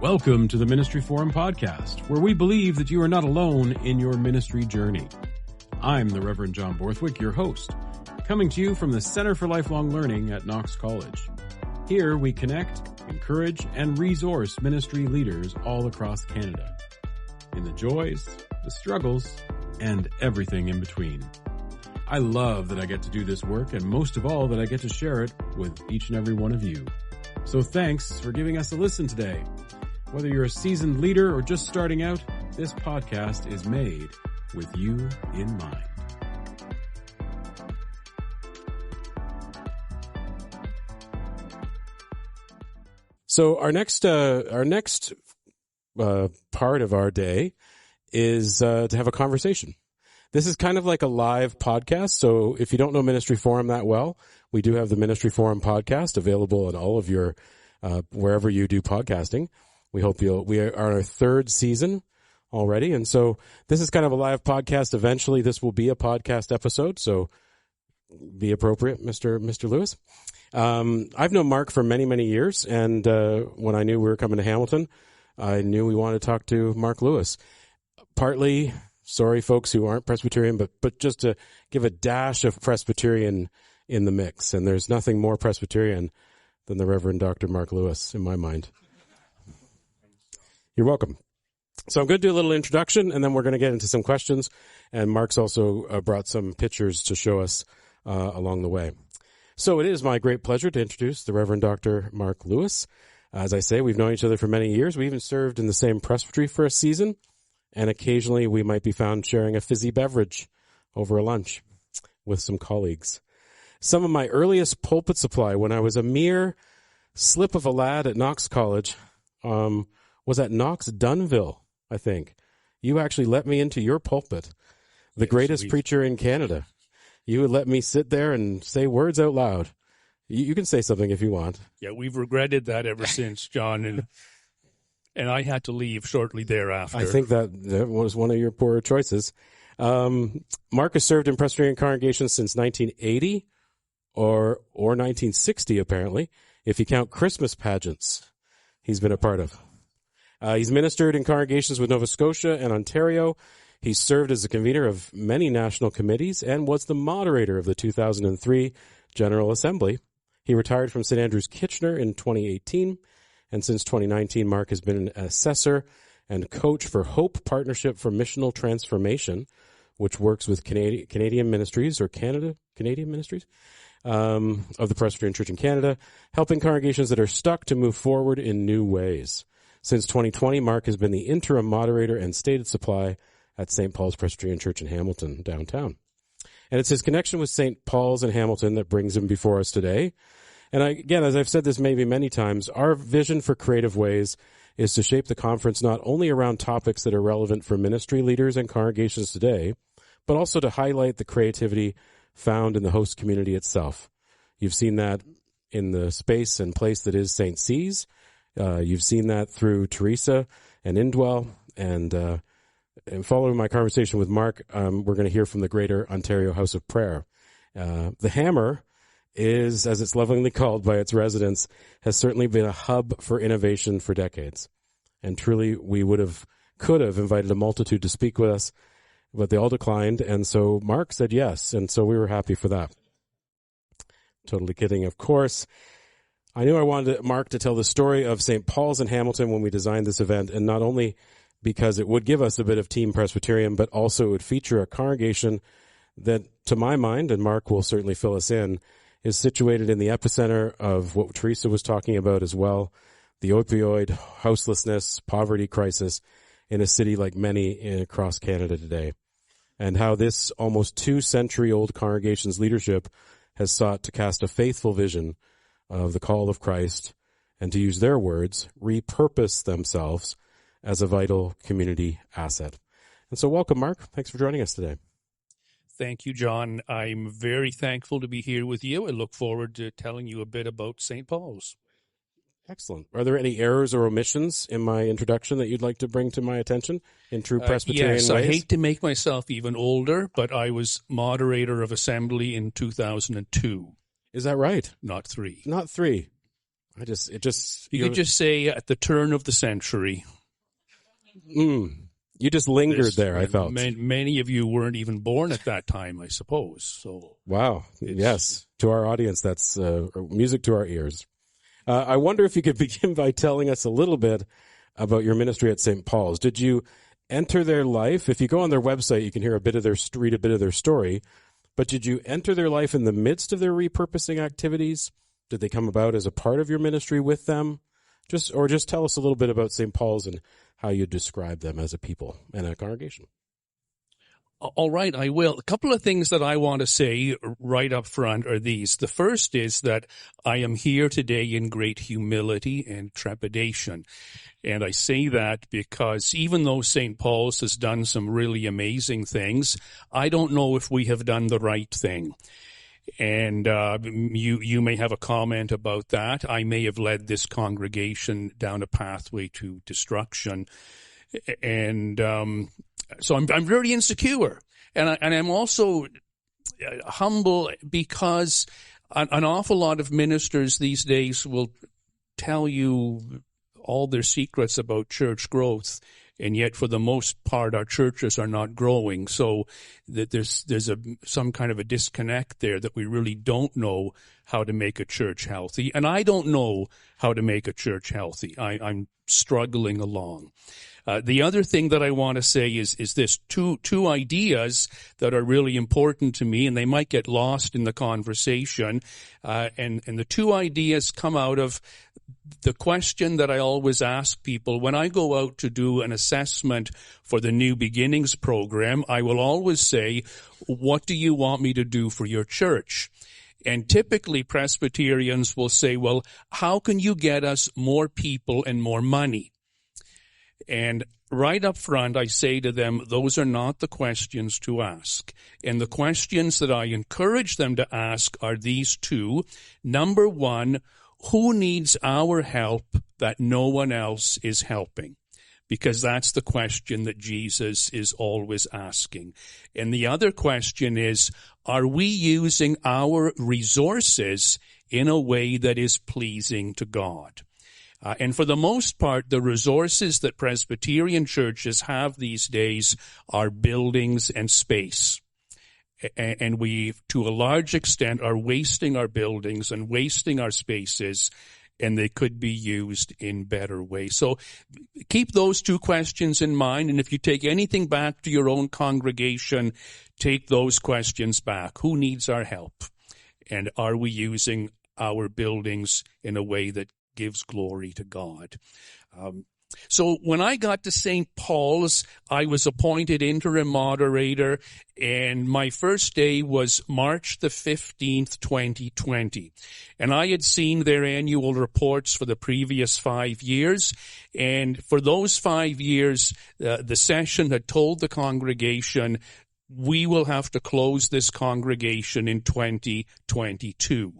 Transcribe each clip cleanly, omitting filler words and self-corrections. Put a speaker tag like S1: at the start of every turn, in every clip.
S1: Welcome to the Ministry Forum podcast, where we believe that you are not alone in your ministry journey. I'm the Reverend John Borthwick, your host, coming to you from the Center for Lifelong Learning at Knox College. Here we connect, encourage, and resource ministry leaders all across Canada in the joys, the struggles, and everything in between. I love that I get to do this work, and most of all that I get to share it with each and every one of you. So thanks for giving us a listen today. Whether you're a seasoned leader or just starting out, this podcast is made with you in mind. So our next part of our day is to have a conversation. This is kind of like a live podcast. So if you don't know Ministry Forum that well, we do have the Ministry Forum podcast available at all of your wherever you do podcasting. We hope we are on our third season already. And so this is kind of a live podcast. Eventually this will be a podcast episode. So be appropriate, Mr. Lewis. I've known Mark for many, many years. And, when I knew we were coming to Hamilton, I knew we wanted to talk to Mark Lewis. Partly, sorry folks who aren't Presbyterian, but just to give a dash of Presbyterian in the mix. And there's nothing more Presbyterian than the Reverend Dr. Mark Lewis in my mind. You're welcome. So I'm going to do a little introduction, and then we're going to get into some questions. And Mark's also brought some pictures to show us along the way. So it is my great pleasure to introduce the Reverend Dr. Mark Lewis. As I say, we've known each other for many years. We even served in the same presbytery for a season, and occasionally we might be found sharing a fizzy beverage over a lunch with some colleagues. Some of my earliest pulpit supply when I was a mere slip of a lad at Knox College was at Knox Dunville, I think. You actually let me into your pulpit, the greatest preacher in Canada. You would let me sit there and say words out loud. You can say something if you want.
S2: Yeah, we've regretted that ever since, John, and I had to leave shortly thereafter.
S1: I think that was one of your poorer choices. Mark has served in Presbyterian congregations since 1980 or 1960, apparently, if you count Christmas pageants he's been a part of. He's ministered in congregations with Nova Scotia and Ontario. He's served as the convener of many national committees and was the moderator of the 2003 General Assembly. He retired from St. Andrews Kitchener in 2018, and since 2019, Mark has been an assessor and coach for Hope Partnership for Missional Transformation, which works with Canadian ministries or Canadian ministries of the Presbyterian Church in Canada, helping congregations that are stuck to move forward in new ways. Since 2020, Mark has been the interim moderator and stated supply at St. Paul's Presbyterian Church in Hamilton, downtown. And it's his connection with St. Paul's in Hamilton that brings him before us today. And again, as I've said this maybe many times, our vision for Creative Ways is to shape the conference not only around topics that are relevant for ministry leaders and congregations today, but also to highlight the creativity found in the host community itself. You've seen that in the space and place that is St. C's. You've seen that through Teresa and Indwell, and following my conversation with Mark, we're going to hear from the Greater Ontario House of Prayer. The Hammer is, as it's lovingly called by its residents, has certainly been a hub for innovation for decades. And truly, we could have invited a multitude to speak with us, but they all declined, and so Mark said yes, and so we were happy for that. Totally kidding, of course. I knew I wanted Mark to tell the story of St. Paul's in Hamilton when we designed this event, and not only because it would give us a bit of Team Presbyterian, but also it would feature a congregation that, to my mind, and Mark will certainly fill us in, is situated in the epicenter of what Teresa was talking about as well, the opioid, houselessness, poverty crisis in a city like many across Canada today, and how this almost 2-century-old congregation's leadership has sought to cast a faithful vision of the call of Christ, and to use their words, repurpose themselves as a vital community asset. And so welcome, Mark. Thanks for joining us today.
S2: Thank you, John. I'm very thankful to be here with you. I look forward to telling you a bit about St. Paul's.
S1: Excellent. Are there any errors or omissions in my introduction that you'd like to bring to my attention in true Presbyterian ways?
S2: Yes, I hate to make myself even older, but I was moderator of assembly in 2002.
S1: Is that right?
S2: Not 3.
S1: Not 3. You
S2: could just say at the turn of the century.
S1: You just lingered there, I felt.
S2: Many of you weren't even born at that time, I suppose. So
S1: wow. Yes. To our audience, that's music to our ears. I wonder if you could begin by telling us a little bit about your ministry at St. Paul's. Did you enter their life? If you go on their website, you can read a bit of their story. But did you enter their life in the midst of their repurposing activities? Did they come about as a part of your ministry with them? Just tell us a little bit about St. Paul's and how you describe them as a people and a congregation.
S2: All right, I will. A couple of things that I want to say right up front are these. The first is that I am here today in great humility and trepidation. And I say that because even though St. Paul's has done some really amazing things, I don't know if we have done the right thing. And you may have a comment about that. I may have led this congregation down a pathway to destruction. And so I'm very insecure. And I'm also humble because an awful lot of ministers these days will tell you all their secrets about church growth, and yet for the most part our churches are not growing. So that there's some kind of a disconnect there, that we really don't know how to make a church healthy. And I don't know how to make a church healthy. I'm struggling along. The other thing that I want to say is this: two ideas that are really important to me, and they might get lost in the conversation. And the two ideas come out of the question that I always ask people when I go out to do an assessment for the New Beginnings program. I will always say, what do you want me to do for your church? And typically Presbyterians will say, well, how can you get us more people and more money? And right up front, I say to them, those are not the questions to ask. And the questions that I encourage them to ask are these two. Number one, who needs our help that no one else is helping? Because that's the question that Jesus is always asking. And the other question is, are we using our resources in a way that is pleasing to God? And for the most part, the resources that Presbyterian churches have these days are buildings and space. And we, to a large extent, are wasting our buildings and wasting our spaces, and they could be used in better ways. So keep those two questions in mind, and if you take anything back to your own congregation, take those questions back. Who needs our help? And are we using our buildings in a way that gives glory to God? So when I got to St. Paul's, I was appointed interim moderator, and my first day was March the 15th, 2020. And I had seen their annual reports for the previous 5 years, and for those 5 years, the session had told the congregation, we will have to close this congregation in 2022.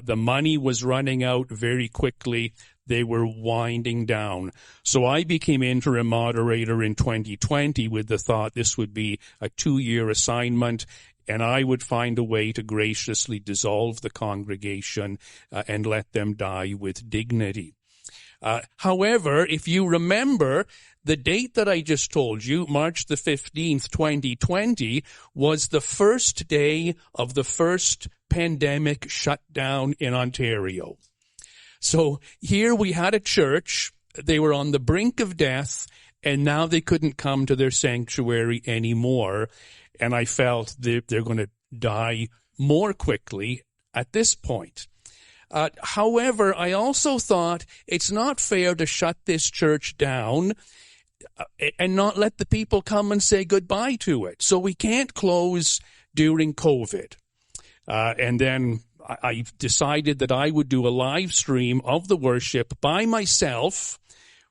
S2: The money was running out very quickly. They were winding down. So I became interim moderator in 2020 with the thought this would be a 2-year assignment, and I would find a way to graciously dissolve the congregation and let them die with dignity. However, if you remember, the date that I just told you, March the 15th, 2020, was the first day of the first pandemic shutdown in Ontario. So here we had a church, they were on the brink of death, and now they couldn't come to their sanctuary anymore. And I felt they're going to die more quickly at this point. However, I also thought it's not fair to shut this church down and not let the people come and say goodbye to it. So we can't close during COVID. And then I decided that I would do a live stream of the worship by myself,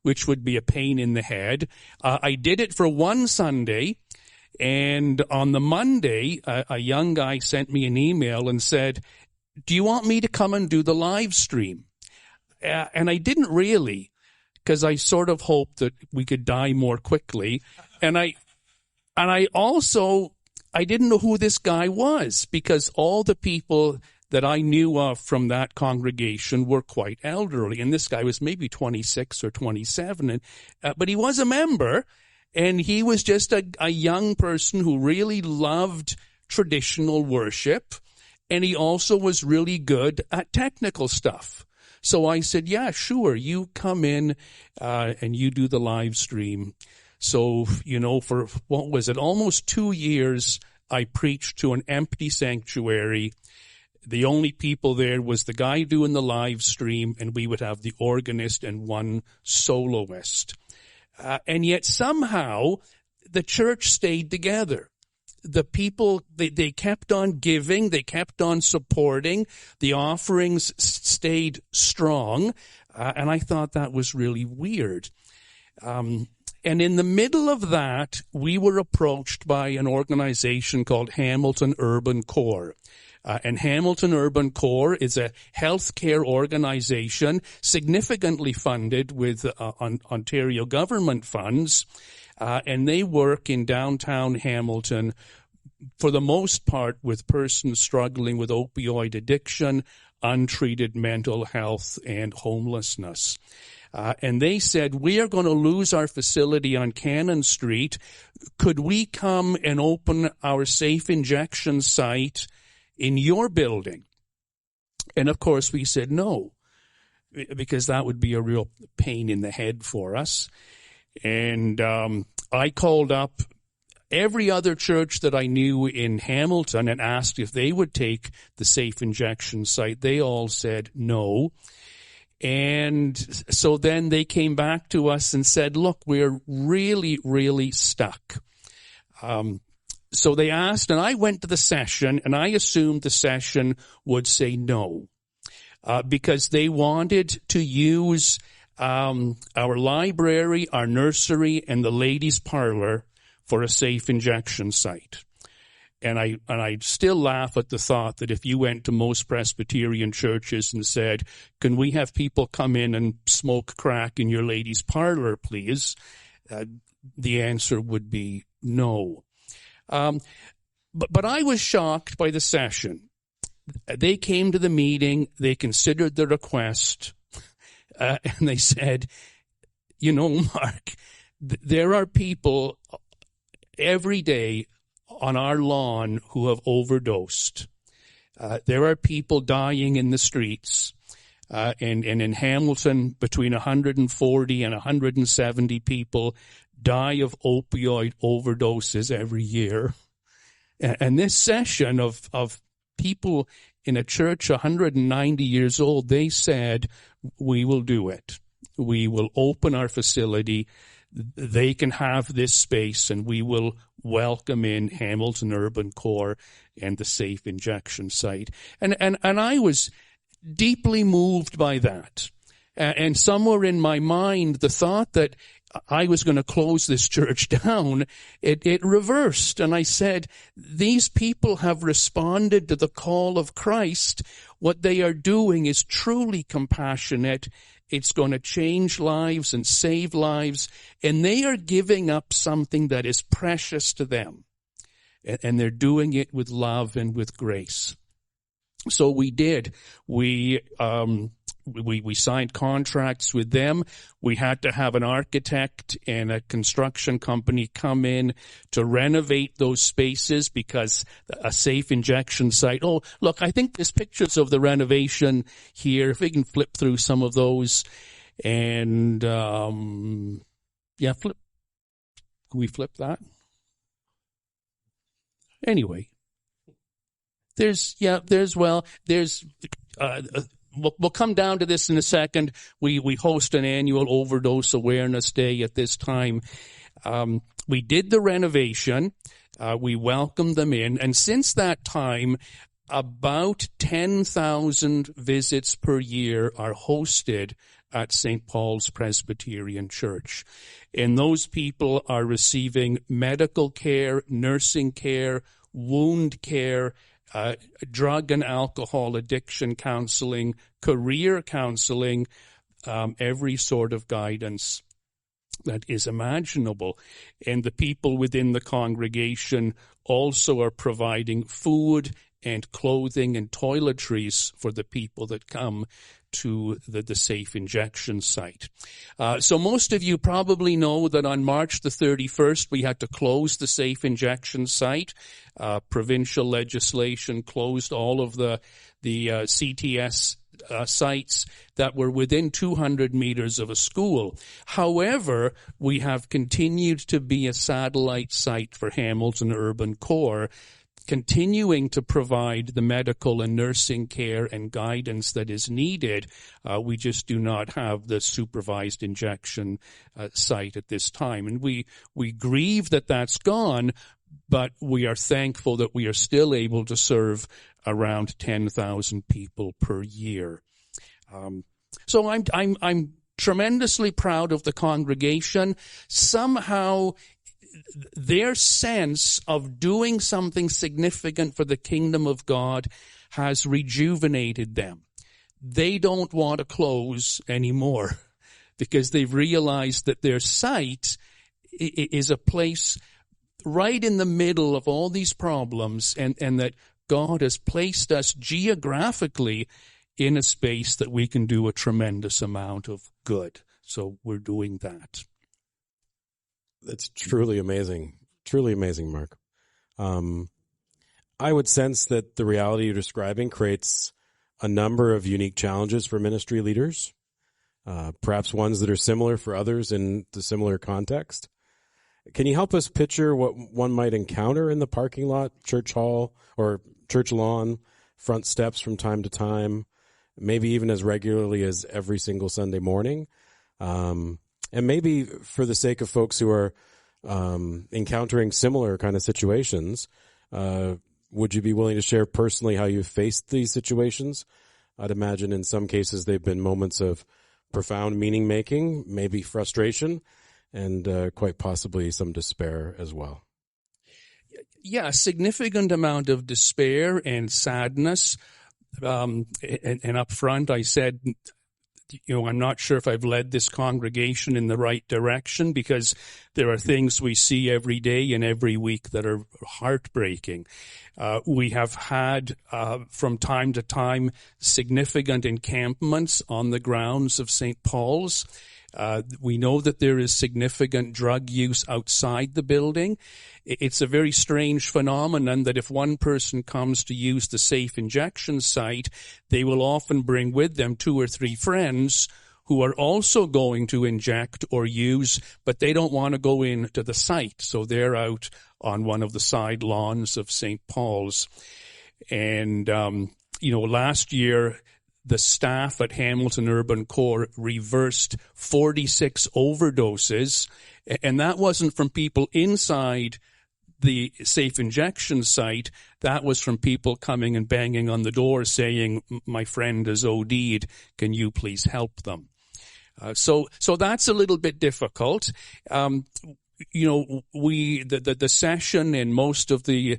S2: which would be a pain in the head. I did it for one Sunday, and on the Monday, a young guy sent me an email and said, do you want me to come and do the live stream? And I didn't really, because I sort of hoped that we could die more quickly. And I didn't know who this guy was, because all the people that I knew of from that congregation were quite elderly. And this guy was maybe 26 or 27, but he was a member, and he was just a young person who really loved traditional worship, and he also was really good at technical stuff. So I said, yeah, sure, you come in and you do the live stream. So, for, what was it, almost 2 years, I preached to an empty sanctuary. The only people there was the guy doing the live stream, and we would have the organist and one soloist. And yet somehow the church stayed together. The people, they kept on giving, they kept on supporting, the offerings stayed strong, and I thought that was really weird. And in the middle of that, we were approached by an organization called Hamilton Urban Core. And Hamilton Urban Core is a healthcare organization significantly funded with Ontario government funds. And they work in downtown Hamilton, for the most part, with persons struggling with opioid addiction, untreated mental health, and homelessness. And they said, we are going to lose our facility on Cannon Street. Could we come and open our safe injection site in your building? And of course we said no, because that would be a real pain in the head for us. And I called up every other church that I knew in Hamilton and asked if they would take the safe injection site. They all said no. And so then they came back to us and said, look, we're really, really stuck. So they asked, and I went to the session, and I assumed the session would say no, because they wanted to use our library, our nursery, and the ladies' parlor for a safe injection site. And I still laugh at the thought that if you went to most Presbyterian churches and said, can we have people come in and smoke crack in your ladies' parlor, please? The answer would be no. But I was shocked by the session. They came to the meeting, they considered the request, and they said, Mark, there are people every day on our lawn who have overdosed. There are people dying in the streets. And in Hamilton, between 140 and 170 people die of opioid overdoses every year. And this session of people in a church 190 years old, they said, we will do it. We will open our facility. They can have this space, and we will welcome in Hamilton Urban Core and the safe injection site. And I was deeply moved by that. And somewhere in my mind, the thought that I was going to close this church down, it reversed. And I said, these people have responded to the call of Christ. What they are doing is truly compassionate. It's going to change lives and save lives. And they are giving up something that is precious to them. And they're doing it with love and with grace. So we did. We signed contracts with them. We had to have an architect and a construction company come in to renovate those spaces because a safe injection site. Oh, look, I think there's pictures of the renovation here. If we can flip through some of those. And, Can we flip that? Anyway. We'll come down to this in a second. We host an annual overdose awareness day at this time. We did the renovation. We welcomed them in. And since that time, about 10,000 visits per year are hosted at St. Paul's Presbyterian Church. And those people are receiving medical care, nursing care, wound care, drug and alcohol addiction counseling, career counseling, every sort of guidance that is imaginable. And the people within the congregation also are providing food and clothing and toiletries for the people that come to the safe injection site. So most of you probably know that on March the 31st, we had to close the safe injection site. Provincial legislation closed all of the CTS sites that were within 200 meters of a school. However, we have continued to be a satellite site for Hamilton Urban Core, continuing to provide the medical and nursing care and guidance that is needed. We just do not have the supervised injection site at this time. And we grieve that that's gone, but we are thankful that we are still able to serve around 10,000 people per year. So I'm tremendously proud of the congregation. Somehow their sense of doing something significant for the kingdom of God has rejuvenated them. They don't want to close anymore because they've realized that their site is a place right in the middle of all these problems, and that God has placed us geographically in a space that we can do a tremendous amount of good. So we're doing that.
S1: That's truly amazing. Truly amazing, Mark. I would sense that the reality you're describing creates a number of unique challenges for ministry leaders, perhaps ones that are similar for others in the similar context. Can you help us picture what one might encounter in the parking lot, church hall, or church lawn, front steps from time to time, maybe even as regularly as every single Sunday morning? And maybe for the sake of folks who are encountering similar kind of situations, would you be willing to share personally how you've faced these situations? I'd imagine in some cases they've been moments of profound meaning-making, maybe frustration, and quite possibly some despair as well.
S2: Yeah, a significant amount of despair and sadness. And up front I said, I'm not sure if I've led this congregation in the right direction, because there are things we see every day and every week that are heartbreaking. We have had, from time to time, significant encampments on the grounds of St. Paul's. We know that there is significant drug use outside the building. It's a very strange phenomenon that if one person comes to use the safe injection site, they will often bring with them 2 or 3 friends who are also going to inject or use, but they don't want to go into the site. So they're out on one of the side lawns of St. Paul's. And, last year, the staff at Hamilton Urban Core reversed 46 overdoses, and that wasn't from people inside the safe injection site. That was from people coming and banging on the door saying, my friend is OD'd, can you please help them? So that's a little bit difficult. The session and most of the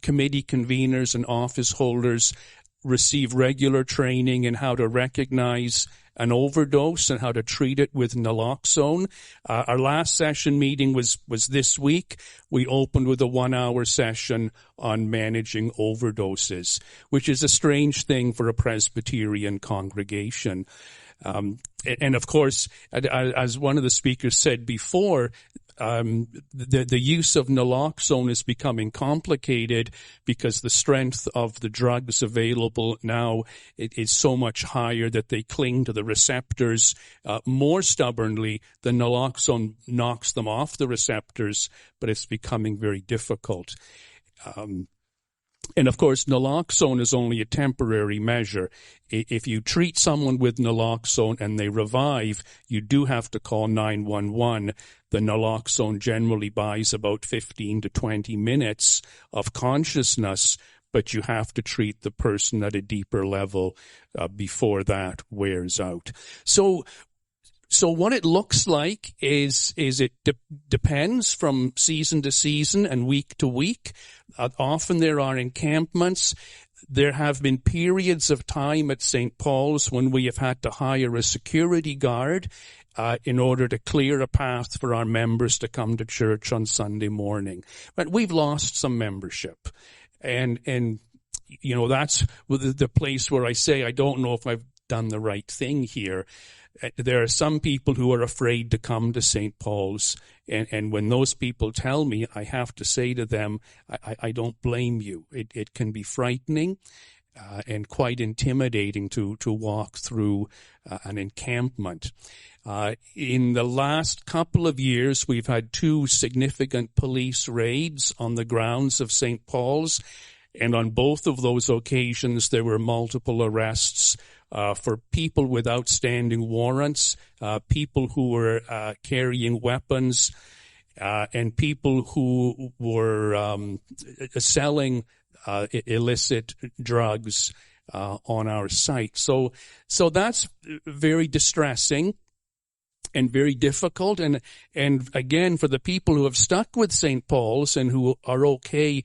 S2: committee conveners and office holders receive regular training in how to recognize an overdose and how to treat it with naloxone. Our last session meeting was this week. We opened with a 1-hour session on managing overdoses, which is a strange thing for a Presbyterian congregation. And of course, as one of the speakers said before, the use of naloxone is becoming complicated because the strength of the drugs available now is so much higher that they cling to the receptors more stubbornly. The naloxone knocks them off the receptors, but it's becoming very difficult. And of course, naloxone is only a temporary measure. If you treat someone with naloxone and they revive, you do have to call 911. The naloxone generally buys about 15 to 20 minutes of consciousness, but you have to treat the person at a deeper level before that wears out. So what it looks like is it depends from season to season and week to week. Often there are encampments. There have been periods of time at St. Paul's when we have had to hire a security guard in order to clear a path for our members to come to church on Sunday morning. But we've lost some membership. And that's the place where I say, I don't know if I've done the right thing here. There are some people who are afraid to come to St. Paul's, and when those people tell me, I have to say to them, I don't blame you. It can be frightening and quite intimidating to walk through an encampment. In the last couple of years, we've had 2 significant police raids on the grounds of St. Paul's, and on both of those occasions, there were multiple arrests for people with outstanding warrants, people who were carrying weapons, and people who were selling illicit drugs on our site. So that's very distressing and very difficult. And again, for the people who have stuck with St. Paul's and who are okay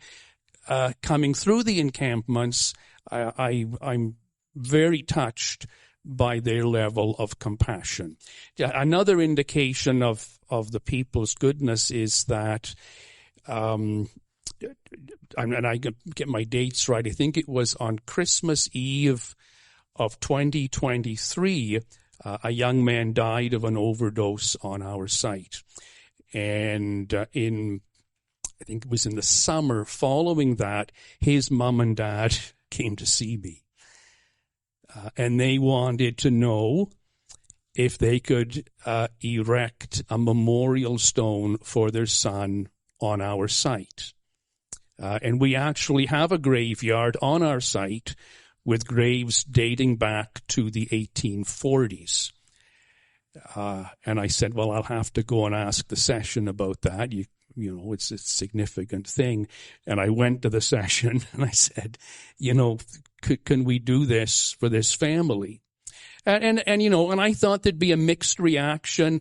S2: coming through the encampments, I'm very touched by their level of compassion. Another indication of the people's goodness is that, and I get my dates right, I think it was on Christmas Eve of 2023, a young man died of an overdose on our site. And I think it was in the summer following that, his mom and dad came to see me. And they wanted to know if they could erect a memorial stone for their son on our site. And we actually have a graveyard on our site with graves dating back to the 1840s. And I said, well, I'll have to go and ask the session about that. You know, it's a significant thing. And I went to the session and I said, can we do this for this family? And I thought there'd be a mixed reaction,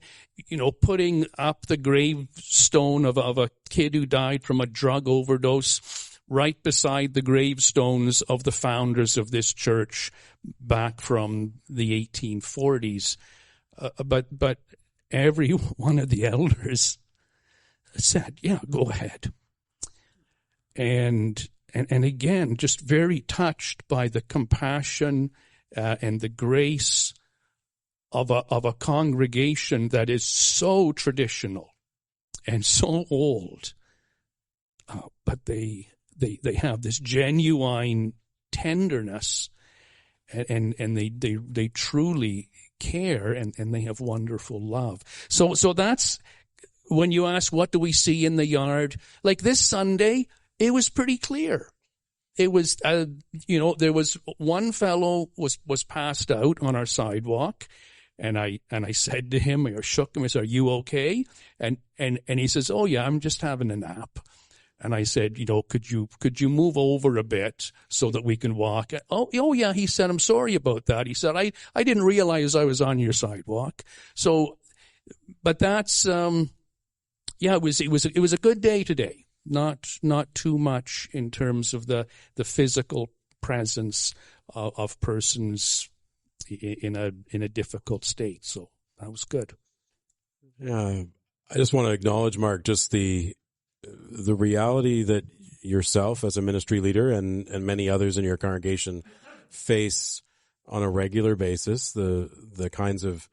S2: putting up the gravestone of a kid who died from a drug overdose right beside the gravestones of the founders of this church back from the 1840s. But every one of the elders said, yeah, go ahead. And again, just very touched by the compassion and the grace of a congregation that is so traditional and so old, but they have this genuine tenderness, and they truly care, and they have wonderful love. So that's when you ask, what do we see in the yard? Like this Sunday, it was pretty clear. It was, there was one fellow was passed out on our sidewalk, and I said to him, I shook him, I said, are you okay? And he says, oh yeah, I'm just having a nap. And I said, could you move over a bit so that we can walk? Oh yeah, he said, I'm sorry about that. He said, I didn't realize I was on your sidewalk. So, but that's, it was a good day today. Not too much in terms of the physical presence of persons in a difficult state. So that was good.
S1: Yeah, I just want to acknowledge, Mark, just the reality that yourself as a ministry leader and many others in your congregation face on a regular basis, the kinds of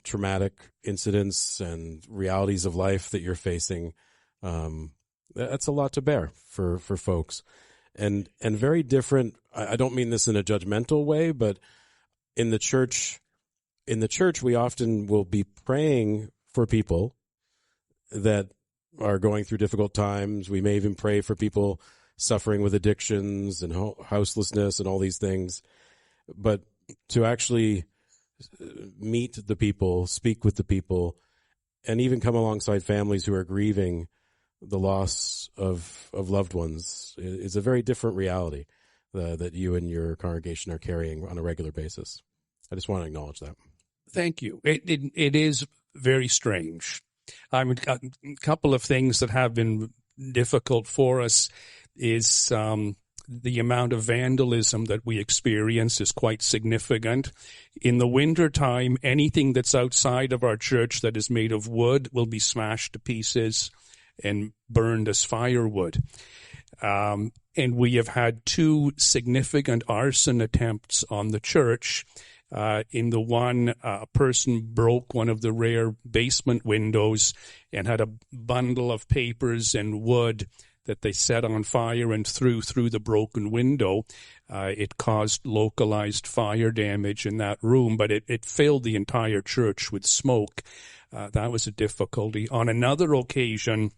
S1: traumatic incidents and realities of life that you're facing. That's a lot to bear for folks, and very different. I don't mean this in a judgmental way, but in the church, we often will be praying for people that are going through difficult times. We may even pray for people suffering with addictions and houselessness and all these things. But to actually meet the people, speak with the people, and even come alongside families who are grieving the loss of loved ones is a very different reality that you and your congregation are carrying on a regular basis. I just want to acknowledge that. Thank you.
S2: It is very strange. A couple of things that have been difficult for us is the amount of vandalism that we experience is quite significant. In the wintertime, anything that's outside of our church that is made of wood will be smashed to pieces and burned as firewood. And we have had 2 significant arson attempts on the church. In the one, a person broke one of the rare basement windows and had a bundle of papers and wood that they set on fire and threw through the broken window. It caused localized fire damage in that room, but it filled the entire church with smoke. That was a difficulty. On another occasion,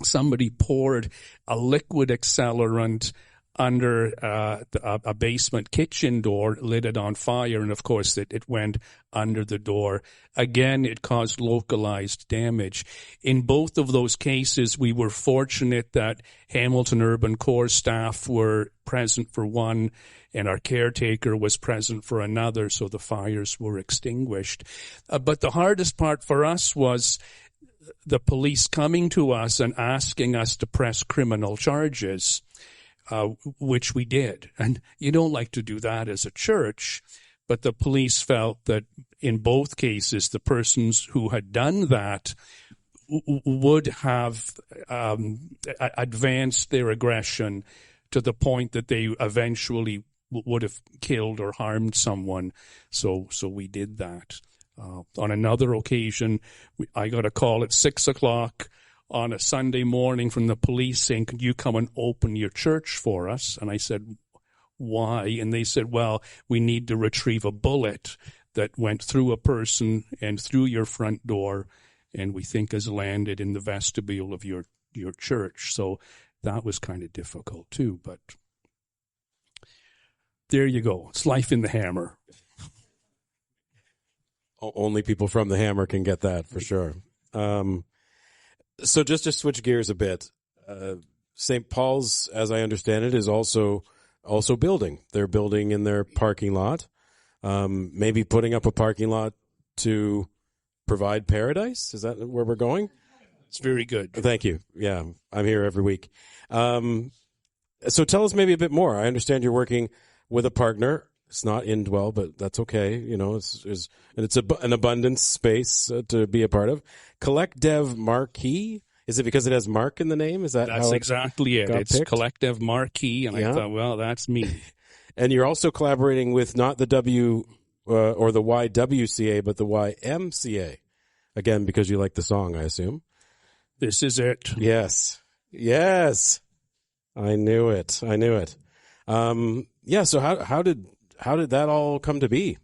S2: somebody poured a liquid accelerant under a basement kitchen door, lit it on fire, and of course it went under the door. Again, it caused localized damage. In both of those cases, we were fortunate that Hamilton Urban Core staff were present for one, and our caretaker was present for another, so the fires were extinguished. But the hardest part for us was the police coming to us and asking us to press criminal charges. Which we did. And you don't like to do that as a church, but the police felt that in both cases, the persons who had done that would have advanced their aggression to the point that they eventually would have killed or harmed someone. So we did that. On another occasion, I got a call at 6:00 on a Sunday morning from the police saying, "Could you come and open your church for us?" And I said, "Why?" And they said, "Well, we need to retrieve a bullet that went through a person and through your front door, and we think has landed in the vestibule of your church." So that was kind of difficult too, but there you go. It's life in the Hammer.
S1: Only people from the Hammer can get that, for sure. So just to switch gears a bit, St. Paul's, as I understand it, is also building. They're building in their parking lot, maybe putting up a parking lot to provide paradise. Is that where we're going?
S2: It's very good.
S1: Thank you. Yeah, I'm here every week. So tell us maybe a bit more. I understand you're working with a partner. It's not Indwell, but that's okay. You know, it's an abundance space to be a part of. Collective Marquee. Is it because it has Mark in the name? That's
S2: exactly it. It's
S1: picked?
S2: Collective Marquee, and I thought, well, that's me.
S1: And you're also collaborating with not the W or the YWCA, but the YMCA. Again, because you like the song, I assume.
S2: This is it.
S1: Yes. I knew it. Yeah. So how did that all come to be?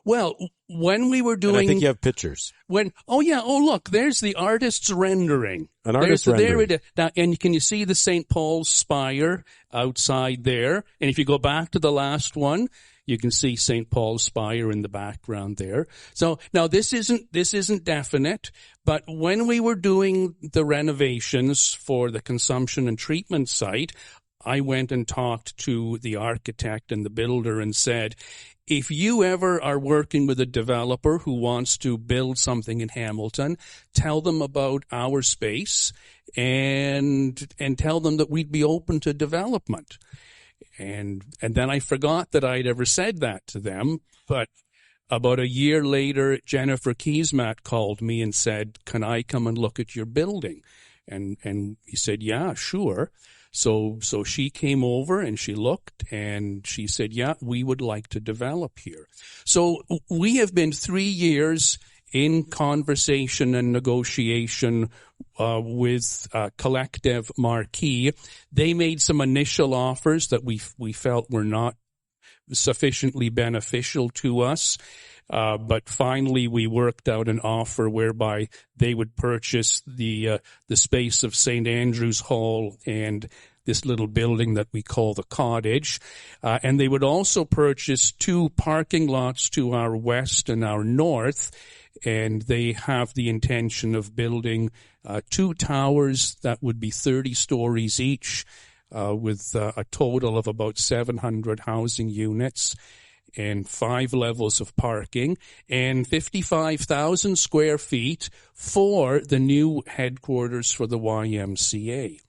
S2: Well, when we were doing...
S1: And I think you have pictures.
S2: Look, there's the artist's rendering.
S1: An artist's rendering.
S2: There it is. Now, and can you see the St. Paul's spire outside there? And if you go back to the last one, you can see St. Paul's spire in the background there. So now this isn't definite, but when we were doing the renovations for the consumption and treatment site, I went and talked to the architect and the builder and said, if you ever are working with a developer who wants to build something in Hamilton, tell them about our space and tell them that we'd be open to development. And then I forgot that I'd ever said that to them, but about a year later, Jennifer Keesmaat called me and said, "Can I come and look at your building?" And he said, "Yeah, sure." So she came over and she looked and she said, "Yeah, we would like to develop here." So we have been 3 years in conversation and negotiation with Collective Marquee. They made some initial offers that we felt were not sufficiently beneficial to us. But finally we worked out an offer whereby they would purchase the space of St. Andrew's Hall and this little building that we call the Cottage. And they would also purchase 2 parking lots to our west and our north. And they have the intention of building 2 towers that would be 30 stories each, with a total of about 700 housing units and 5 levels of parking and 55,000 square feet for the new headquarters for the YMCA.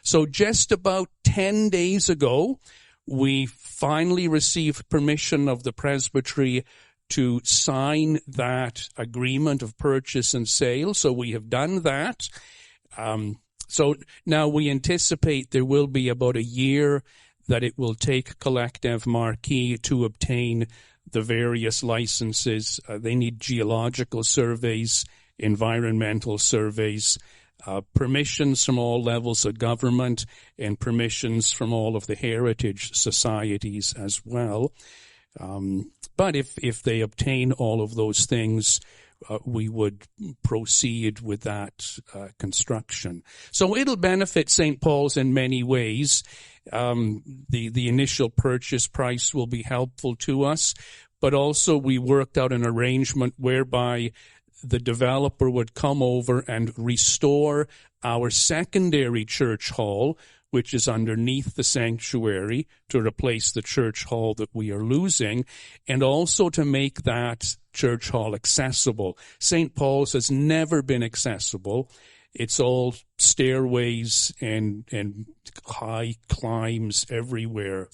S2: So just about 10 days ago, we finally received permission of the Presbytery to sign that agreement of purchase and sale. So we have done that. So now we anticipate there will be about a year that it will take Collective Marquee to obtain the various licenses. They need geological surveys, environmental surveys, permissions from all levels of government, and permissions from all of the heritage societies as well. But if they obtain all of those things, we would proceed with that construction. So it'll benefit St. Paul's in many ways. The initial purchase price will be helpful to us, but also we worked out an arrangement whereby the developer would come over and restore our secondary church hall, which is underneath the sanctuary, to replace the church hall that we are losing, and also to make that church hall accessible. St. Paul's has never been accessible. It's all stairways and high climbs everywhere.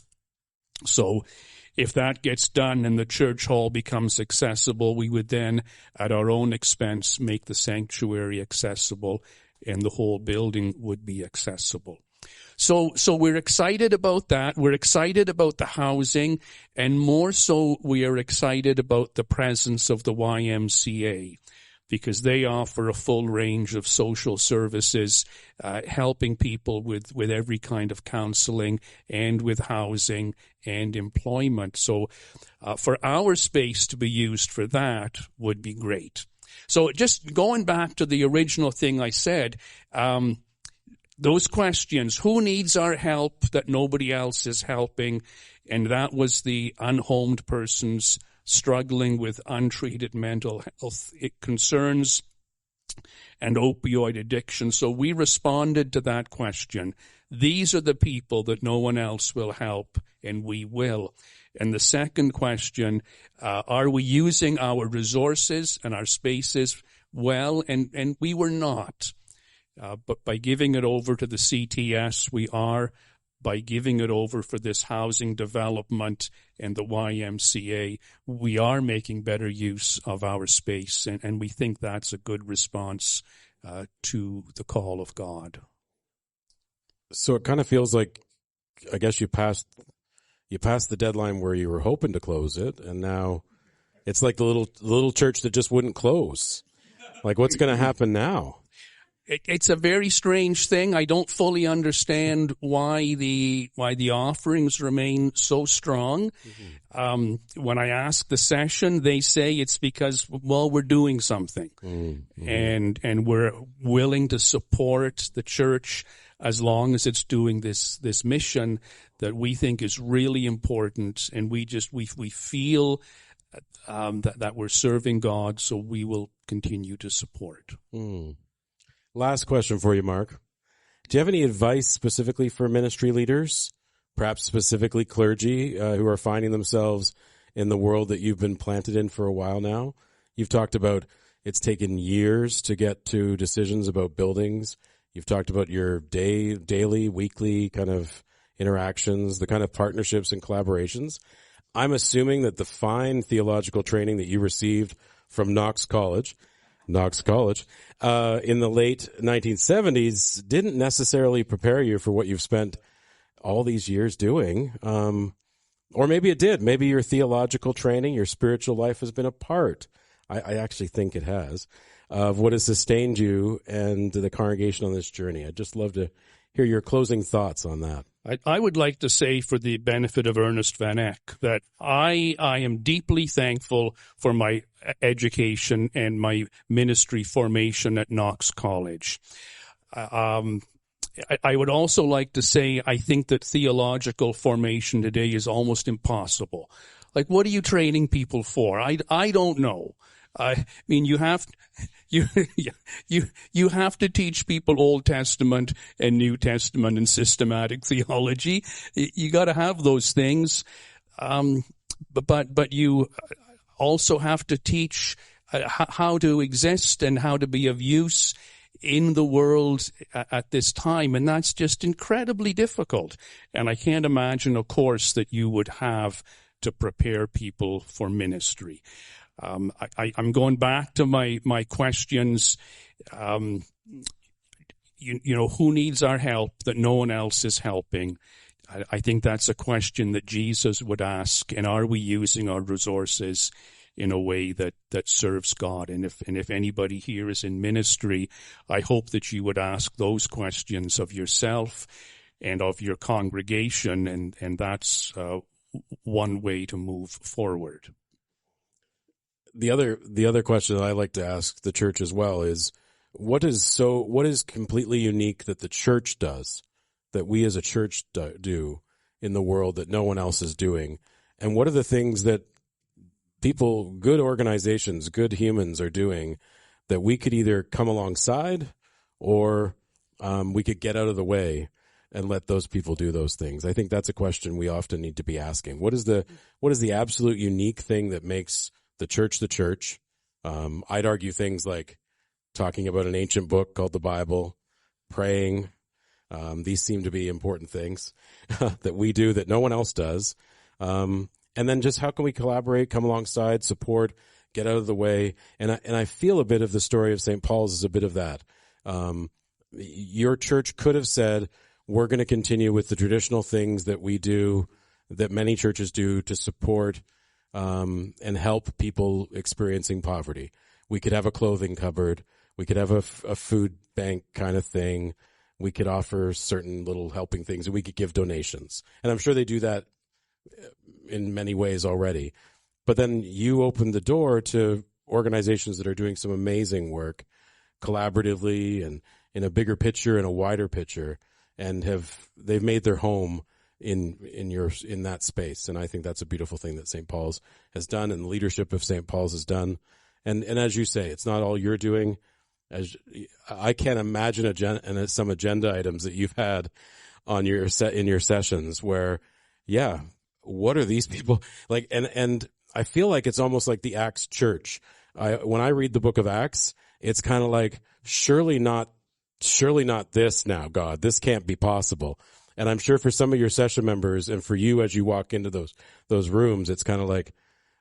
S2: So if that gets done and the church hall becomes accessible, we would then, at our own expense, make the sanctuary accessible, and the whole building would be accessible. So we're excited about that. We're excited about the housing, and more so we are excited about the presence of the YMCA, because they offer a full range of social services, helping people with every kind of counseling and with housing and employment. So for our space to be used for that would be great. So just going back to the original thing I said, those questions, who needs our help that nobody else is helping? And that was the unhomed persons struggling with untreated mental health concerns and opioid addiction. So we responded to that question. These are the people that no one else will help, and we will. And the second question, are we using our resources and our spaces well? And we were not. But by giving it over to the CTS, we are. By giving it over for this housing development and the YMCA, we are making better use of our space, and we think that's a good response to the call of God.
S1: So it kind of feels like, I guess you passed the deadline where you were hoping to close it, and now it's like the little church that just wouldn't close. Like, what's going to happen now?
S2: It's a very strange thing. I don't fully understand why the offerings remain so strong. Mm-hmm. When I ask the session, they say it's because, well, we're doing something. Mm-hmm. And we're willing to support the church as long as it's doing this mission that we think is really important, and we feel that we're serving God, so we will continue to support. Mm.
S1: Last question for you, Mark. Do you have any advice specifically for ministry leaders, perhaps specifically clergy, who are finding themselves in the world that you've been planted in for a while now? You've talked about it's taken years to get to decisions about buildings. You've talked about your daily, weekly kind of interactions, the kind of partnerships and collaborations. I'm assuming that the fine theological training that you received from Knox College, in the late 1970s didn't necessarily prepare you for what you've spent all these years doing. Or maybe it did. Maybe your theological training, your spiritual life has been a part, I actually think it has, of what has sustained you and the congregation on this journey. I'd just love to hear your closing thoughts on that.
S2: I would like to say, for the benefit of Ernest Van Eck, that I am deeply thankful for my education and my ministry formation at Knox College. I would also like to say I think that theological formation today is almost impossible. Like, what are you training people for? I don't know. I mean, you have to teach people Old Testament and New Testament and systematic theology. You got to have those things, but you also have to teach how to exist and how to be of use in the world at this time, and that's just incredibly difficult. And I can't imagine a course that you would have to prepare people for ministry. I'm going back to my questions. who needs our help that no one else is helping? I think that's a question that Jesus would ask. And are we using our resources in a way that serves God? And if anybody here is in ministry, I hope that you would ask those questions of yourself and of your congregation. And that's one way to move forward.
S1: The other question that I like to ask the church as well is, what is completely unique that the church does, that we as a church do in the world that no one else is doing? And what are the things that people, good organizations, good humans are doing that we could either come alongside or we could get out of the way and let those people do those things? I think that's a question we often need to be asking. What is the absolute unique thing that makes the church the church? I'd argue things like talking about an ancient book called the Bible, praying. These seem to be important things that we do that no one else does. And then just how can we collaborate, come alongside, support, get out of the way? And I feel a bit of the story of St. Paul's is a bit of that. Your church could have said, we're going to continue with the traditional things that we do, that many churches do to support and help people experiencing poverty. We could have a clothing cupboard. We could have a food bank kind of thing. We could offer certain little helping things, and we could give donations. And I'm sure they do that in many ways already. But then you open the door to organizations that are doing some amazing work collaboratively and in a bigger picture and a wider picture, and they've made their home in that space. And I think that's a beautiful thing that St. Paul's has done and the leadership of St. Paul's has done. And as you say, it's not all you're doing. As I can't imagine some agenda items that you've had on in your sessions where, what are these people like? And I feel like it's almost like the Acts church. When I read the book of Acts, it's kind of like, surely not this now, God, this can't be possible. And I'm sure for some of your session members and for you as you walk into those rooms, it's kind of like,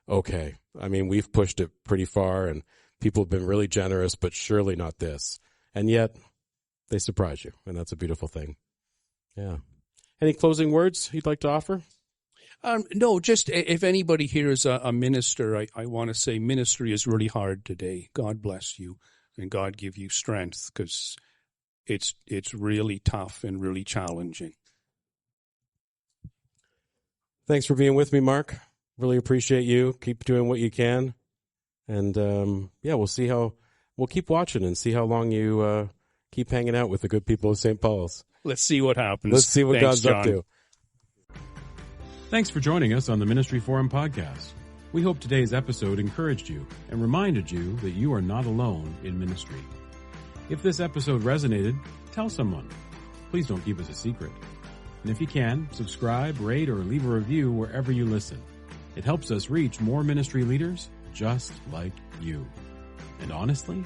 S1: okay, I mean, we've pushed it pretty far and people have been really generous, but surely not this. And yet they surprise you. And that's a beautiful thing. Yeah. Any closing words you'd like to offer?
S2: No, just if anybody here is a minister, I want to say ministry is really hard today. God bless you and God give you strength, because it's really tough and really challenging.
S1: Thanks for being with me, Mark. Really appreciate you. Keep doing what you can. And, we'll keep watching and see how long you keep hanging out with the good people of St. Paul's.
S2: Let's see what happens.
S1: Let's see what
S2: Thanks,
S1: God's
S2: John.
S1: up to.
S3: Thanks for joining us on the Ministry Forum podcast. We hope today's episode encouraged you and reminded you that you are not alone in ministry. If this episode resonated, tell someone. Please don't keep us a secret. And if you can, subscribe, rate, or leave a review wherever you listen. It helps us reach more ministry leaders just like you. And honestly,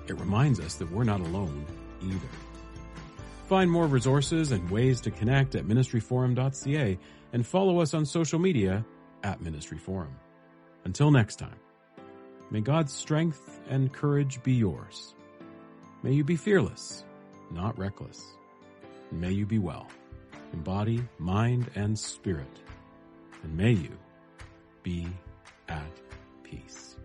S3: it reminds us that we're not alone either. Find more resources and ways to connect at ministryforum.ca and follow us on social media at Ministry Forum. Until next time, may God's strength and courage be yours. May you be fearless, not reckless. And may you be well in body, mind, and spirit. And may you be at peace.